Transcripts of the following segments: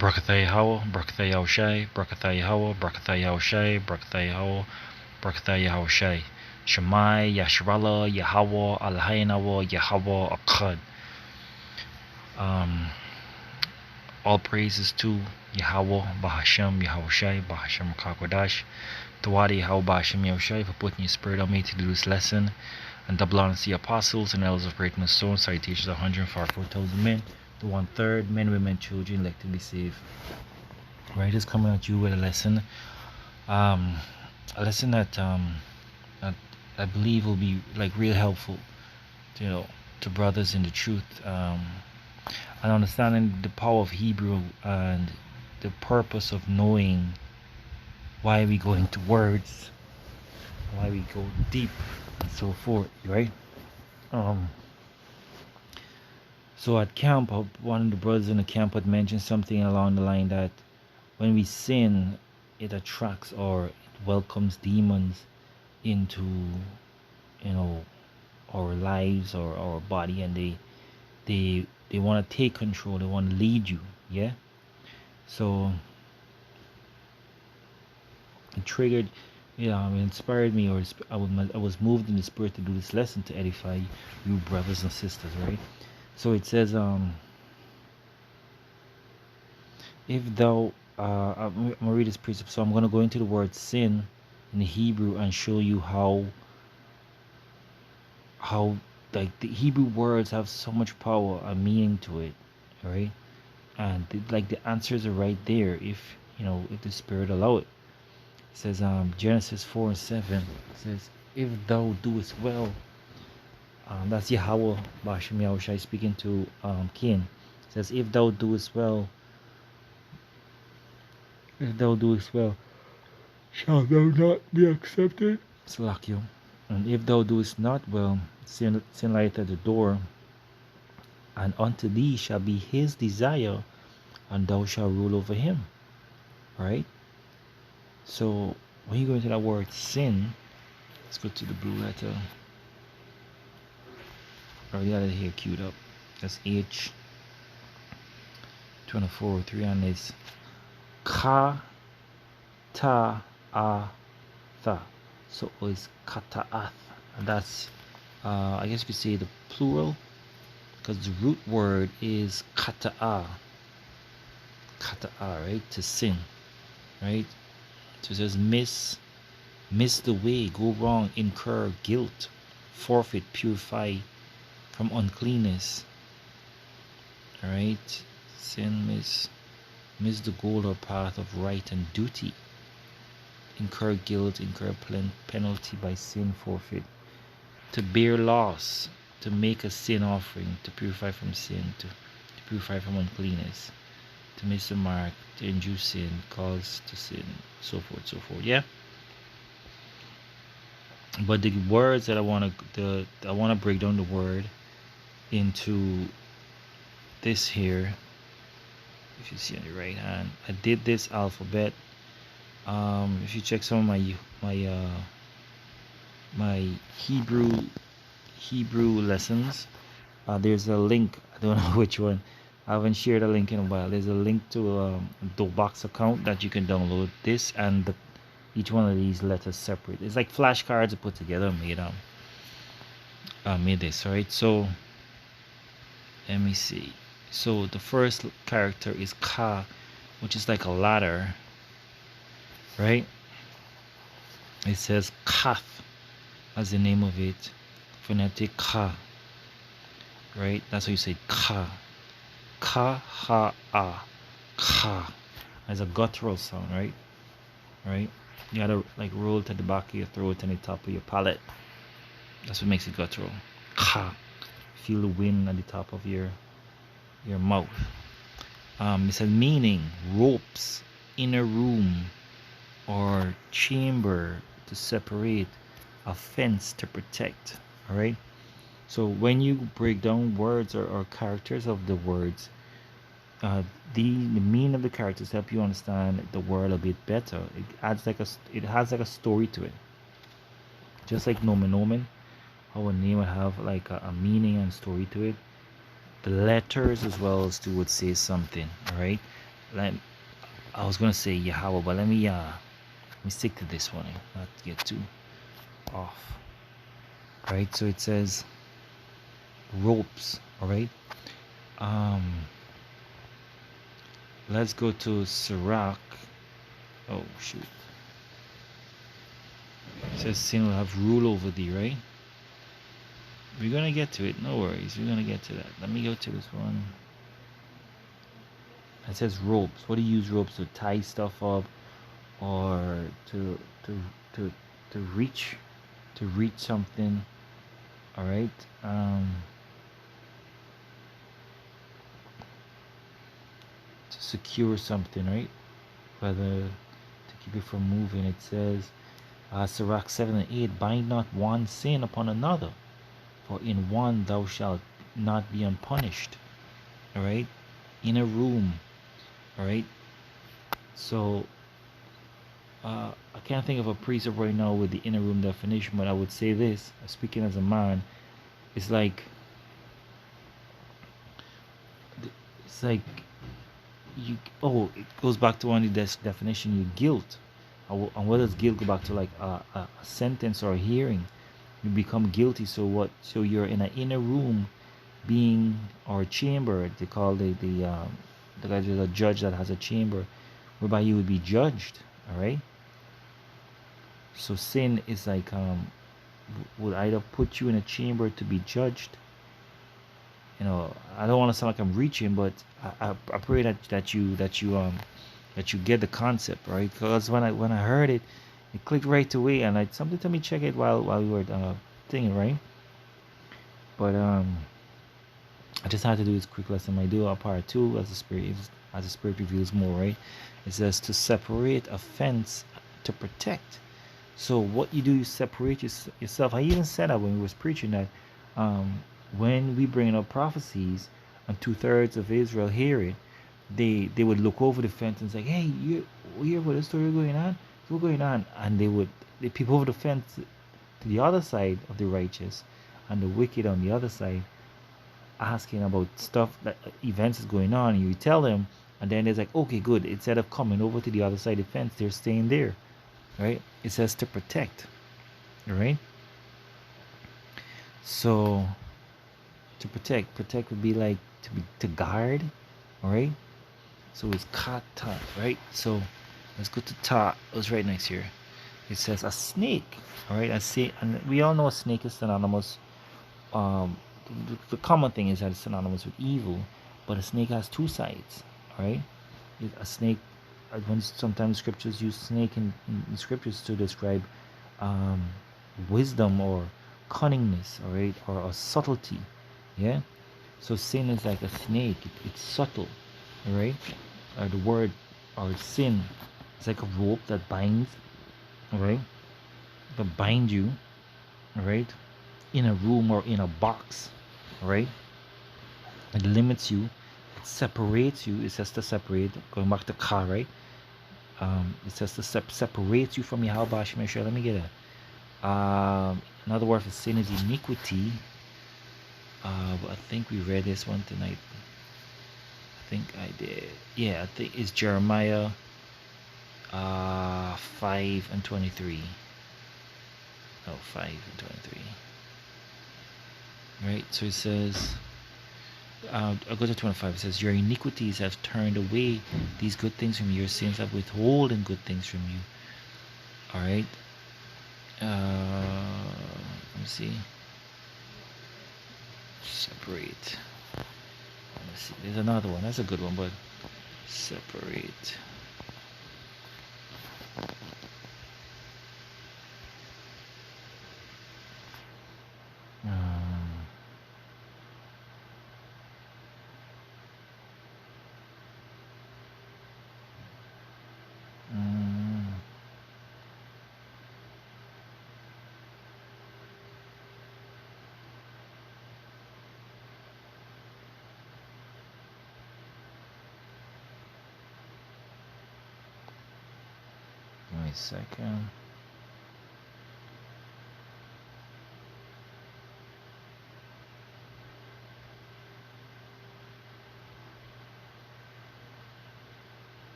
Brakathay Howell, Brakathay Yahushai, Brakathay Howell, Brakathay Yahushai, Brakathay Howell, Brakathay Yahushai. Shemai, Yashrala, Yahweh, Alhainawa, Yahweh, Akkad. All praises to Yahweh, Bahashem, Yahushai, Bahashem Kakodash. Tawadi Yahweh, Bahashem Yahushai for putting your spirit on me to do this lesson. And double honor to the apostles and elders of greatness, so and sorry teachers, 144,000 men, the 1/3 men, women, children, elect to be saved. Right, is coming at you with a lesson, that that I believe will be like real helpful, to brothers in the truth, and understanding the power of Hebrew and the purpose of knowing why we go into words, why we go deep, and so forth, right? So at camp, one of the brothers in the camp had mentioned something along the line that when we sin, it attracts or it welcomes demons into, our lives or our body, and they want to take control. They want to lead you. Yeah. So it triggered, it inspired me, or I was moved in the spirit to do this lesson to edify you brothers and sisters, right? So it says, if thou, I'm gonna read this precept. So I'm gonna go into the word sin in the Hebrew and show you how like the Hebrew words have so much power and meaning to it, right? And the answers are right there if the Spirit allow it. It says, Genesis 4:7 says, if thou doest well, that's Yahweh Bashem Yahushai speaking to Cain. It says, if thou doest well, shall thou not be accepted? Slakio. And if thou doest not well, sin lieth at the door, and unto thee shall be his desire, and thou shalt rule over him. Right? So when you go into that word sin, let's go to the blue letter. Already got it here queued up. That's H24:3, and it's chaataah. So it's chaataah, and that's I guess you could say the plural, because the root word is chaataah, right? To sin, right? So it says miss the way, go wrong, incur guilt, forfeit, purify from uncleanness. All right, sin, miss the goal or path of right and duty, incur guilt, incur penalty by sin, forfeit, to bear loss, to make a sin offering, to purify from sin, to purify from uncleanness, to miss the mark, to induce sin, cause to sin, so forth. Yeah. But the words that I want to break down the word into this here. If you see on the right hand, I did this alphabet. If you check some of my Hebrew lessons, there's a link. I don't know which one. I haven't shared a link in a while. There's a link to a Dobox account that you can download this and each one of these letters separate. It's like flashcards put together, made this, right? So let me see. So the first character is ka, which is like a ladder, right? It says kaf as the name of it, phonetic ka, right? That's how you say ka. Ka, ha, ah, ka. As a guttural sound, right? Right? You gotta like roll it at the back of your throat and the top of your palate. That's what makes it guttural. Ka. Feel the wind at the top of your mouth. It says meaning ropes, inner room, or chamber to separate, a fence to protect. All right. So when you break down words or characters of the words, the meaning of the characters help you understand the word a bit better. It has like a story to it. Just like nomen, how a name would have like a meaning and story to it. The letters as well as to would say something. All right. Let, I was gonna say Yahweh, but let me stick to this one, not get too off. Right, so it says ropes. All right, let's go to Sirach. Oh shoot, it says sin will have rule over thee, right? We're gonna get to it, no worries, we're gonna get to that. Let me go to this one. It says ropes. What do you use ropes to tie stuff up, or to to reach something? All right. To secure something, right? Whether to keep it from moving. It says, Sirach 7 and 8, bind not one sin upon another, for in one thou shalt not be unpunished. All right. In a room. All right. So I can't think of a precept right now with the inner room definition, but I would say this, speaking as a man, it's like it's like you. Oh, it goes back to one of the definition. You guilt, and what does guilt go back to? Like a sentence or a hearing. You become guilty. So what? So you're in an inner room, being or a chamber. They call the guy is a judge that has a chamber, whereby you would be judged. All right. So sin is like would either put you in a chamber to be judged. You know, I don't want to sound like I'm reaching, but I pray that you get the concept, right? Because when I heard it, it clicked right away, and something told me check it while we were thinking, right? But I just had to do this quick lesson. I do a part two as the spirit reveals more, right? It says to separate offense to protect. So what you do, you separate yourself. I even said that when we was preaching that when we bring up prophecies and 2/3 of Israel hear it, they would look over the fence and say, "Hey, you hear what the story going on? What's going on?" And they peep over the fence to the other side of the righteous and the wicked on the other side, asking about stuff that events is going on. And you tell them, and then it's like, "Okay, good." Instead of coming over to the other side of the fence, they're staying there, right? It says to protect, right? So to protect would be like to guard, all right? So it's kata, right? So let's go to ta. It's right next here. It says a snake, all right? I see, and we all know a snake is synonymous. Um, the common thing is that it's synonymous with evil, but a snake has two sides, all right? A snake. When sometimes scriptures use snake in scriptures to describe um, wisdom or cunningness, all right, or a subtlety, yeah. So sin is like a snake. It's subtle, all right. The word or sin is like a rope that binds, all right, that bind you, all right, in a room or in a box, all right. It limits you. It separates you. It says to separate. Going back to car, right? It says to separate you from Yahweh Hashem Yeshua. Let me get it. Another word for sin is iniquity. I think we read this one tonight. I think I did. Yeah, I think it's Jeremiah 5 and 23. Oh, 5 and 23. Right, so it says, I'll go to 25. It says, your iniquities have turned away these good things from you. Your sins have withholden good things from you. All right. Let me see. Separate. Let me see. There's another one. That's a good one, but separate. Give me a second.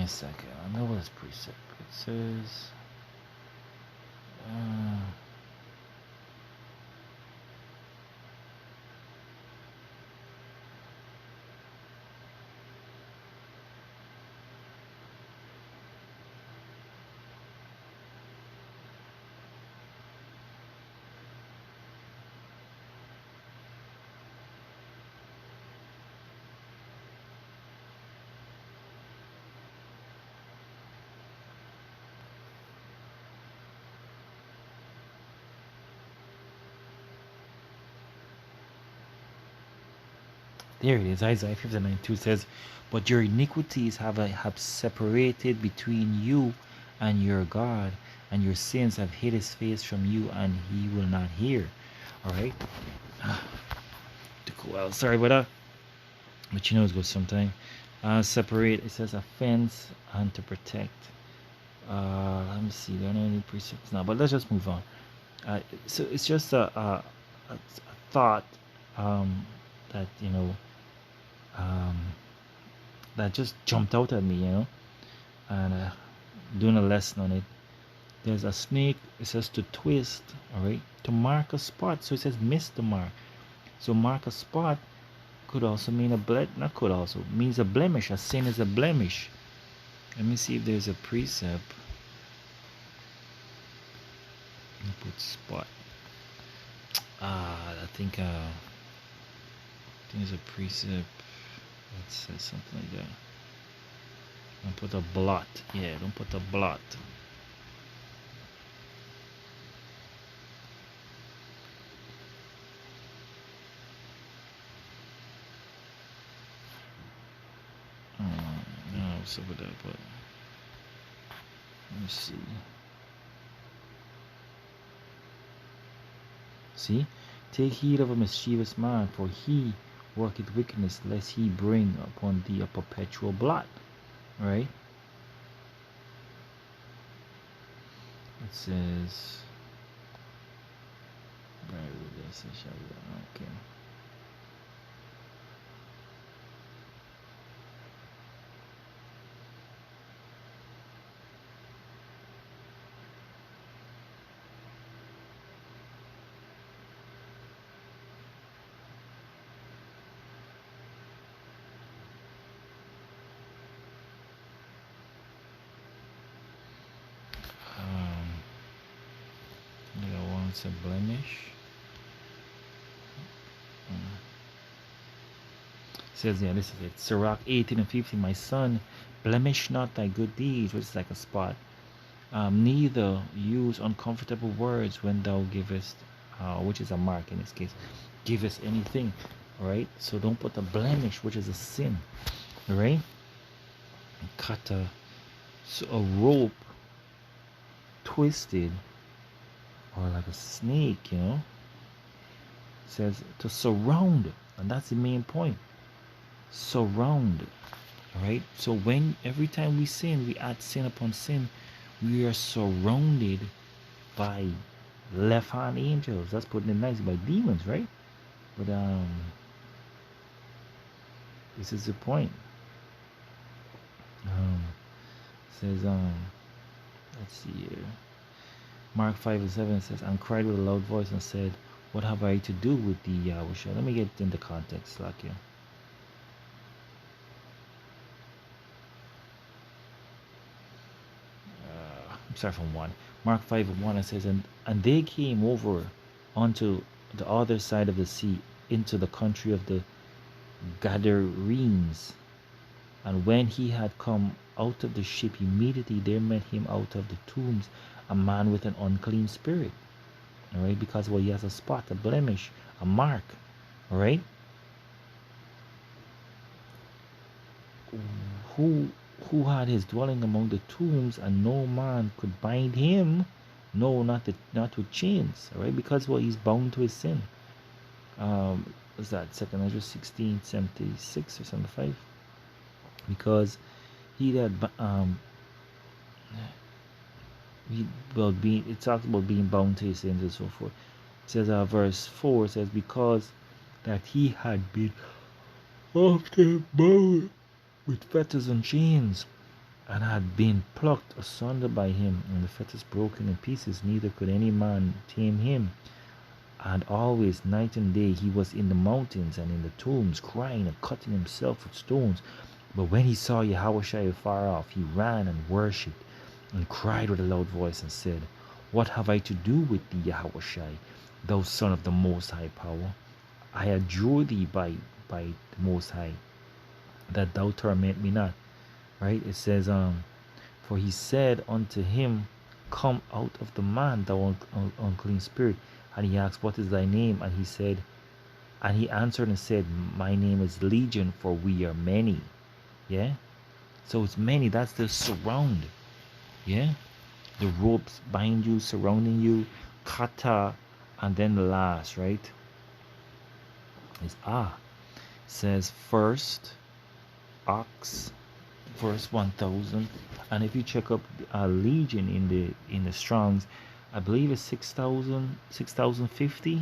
a second. I know what this precept. It says. Uh, There it is. Isaiah 59:2 says, "But your iniquities have separated between you and your God, and your sins have hid his face from you, and he will not hear." All right. Took a while. Sorry about that. But you know it's good sometime. Separate. It says offense and to protect. Let me see. There are no any precepts now, but let's just move on. So it's just a thought that um, that just jumped out at me, and doing a lesson on it. There's a snake. It says to twist, all right, to mark a spot. So it says miss the mark. So mark a spot could also mean not could also means a blemish. A sin is a blemish. Let me see if there's a precept. Let me put spot. I think there's a precept that says something like that. Don't put a blot. Yeah, don't put a blot. No, what's up with that? But let me see. See, take heed of a mischievous man, for he worketh wickedness, lest he bring upon thee a perpetual blot. Right? It says, okay. It's a blemish. Says, yeah, this is it. Sirach 18:50. My son, blemish not thy good deeds, which is like a spot. Neither use uncomfortable words when thou givest, which is a mark in this case, givest anything. All right. So don't put a blemish, which is a sin. All right. Cut a rope twisted, or like a snake, it says to surround, and that's the main point. Surround. All right. So every time we sin, we add sin upon sin, we are surrounded by left hand angels. That's putting it nice, by demons, right? But this is the point. Says let's see here. Mark 5:7 says, and cried with a loud voice and said, what have I to do with thee, Yahushua? Let me get in the context, like here. Start from 1. Mark 5:1, it says, and they came over onto the other side of the sea, into the country of the Gadarenes. And when he had come out of the ship, immediately there met him out of the tombs a man with an unclean spirit. All right, because he has a spot, a blemish, a mark. All right, who had his dwelling among the tombs, and no man could bind him, no, not with chains. All right, because he's bound to his sin. What's that? 2 Ezra 16:76 or 75. Because he that it talks about being bound to his sins and so forth. It says verse 4 says, because that he had been often bound with fetters and chains. and had been plucked asunder by him, and the fetters broken in pieces, neither could any man tame him. And always, night and day, he was in the mountains and in the tombs, crying and cutting himself with stones. But when he saw Yahushua afar off, he ran and worshipped, and cried with a loud voice, and said, What have I to do with thee, Yahushua, thou Son of the Most High Power? I adjure thee by the Most High, that thou torment me not. Right? It says, for he said unto him, Come out of the man, thou unclean spirit. And he asked, What is thy name? And he said, and he answered and said, My name is Legion, for we are many. Yeah? So it's many. That's the surround. Yeah? The ropes bind you, surrounding you. Kata. And then the last, right? Is It says first, ox, verse 1000. And if you check up Legion in the Strongs, I believe it's 6050, if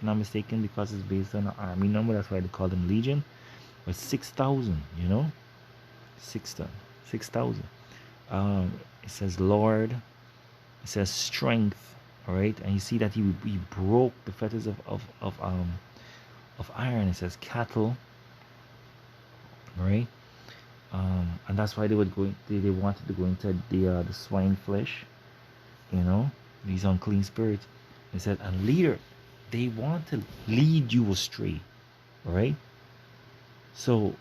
I'm not mistaken, because it's based on an army number. That's why they call them Legion. But 6000, 6,000. It says Lord. It says strength. All right, and you see that he broke the fetters of iron. It says cattle. Right. And that's why they would go. They wanted to go into the swine flesh, these unclean spirits. They said, and leader, they want to lead you astray, right? So,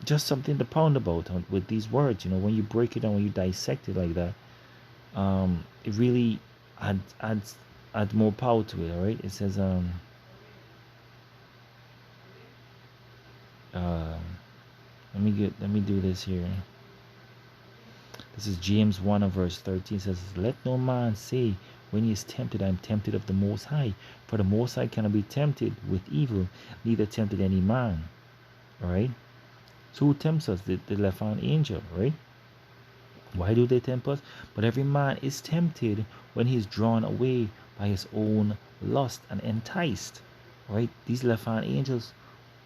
just something to pound about with these words. When you break it down, when you dissect it like that, it really adds more power to it. All right. It says, let me do this here. This is James 1 and verse 13. It says, Let no man say when he is tempted, I am tempted of the Most High. For the Most High cannot be tempted with evil, neither tempted any man. Alright? So who tempts us? The left-hand angel, right? Why do they tempt us? But every man is tempted when he is drawn away by his own lust and enticed. Right? These left-hand angels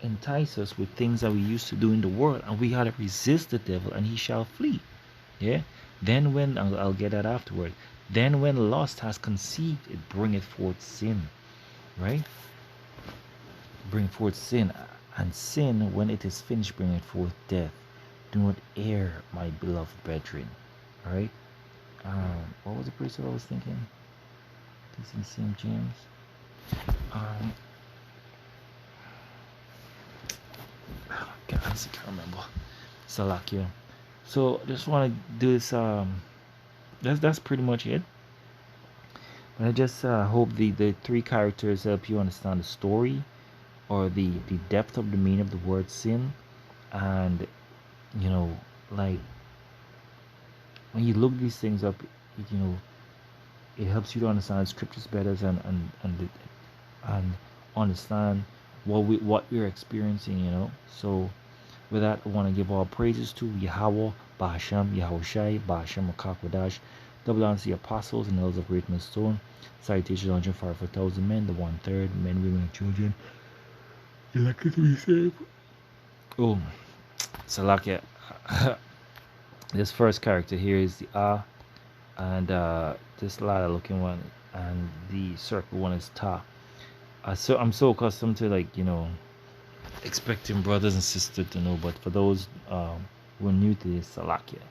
entice us with things that we used to do in the world, and we gotta resist the devil and he shall flee. Yeah. Then when I'll get that afterward. Then when lust has conceived, it bringeth forth sin. Right? Bring forth sin. And sin, when it is finished, bringeth forth death. Do not err, my beloved brethren. Alright? What was the precept I was thinking? This in St. James. God, I can't remember. Salakia. So just want to do this. That's pretty much it. But I just hope the three characters help you understand the story, or the depth of the meaning of the word sin. And like when you look these things up, it helps you to understand scriptures better, and understand what we're experiencing. So with that, I want to give all praises to Yahweh, Bahasham, Yahushai, Bahasham, Akakwadash, double honor to the apostles and elders of Great Millstone. Salutations, 105,000 men, the 1/3, men, women, and children. Elected to be saved. Oh, Salakia. This first character here is the and this ladder looking one, and the circle one is Ta. So I'm so accustomed to expecting brothers and sisters to know, but for those who are new to this, Salakia.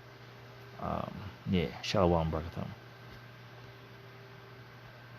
Yeah, Shalom, Brakatham.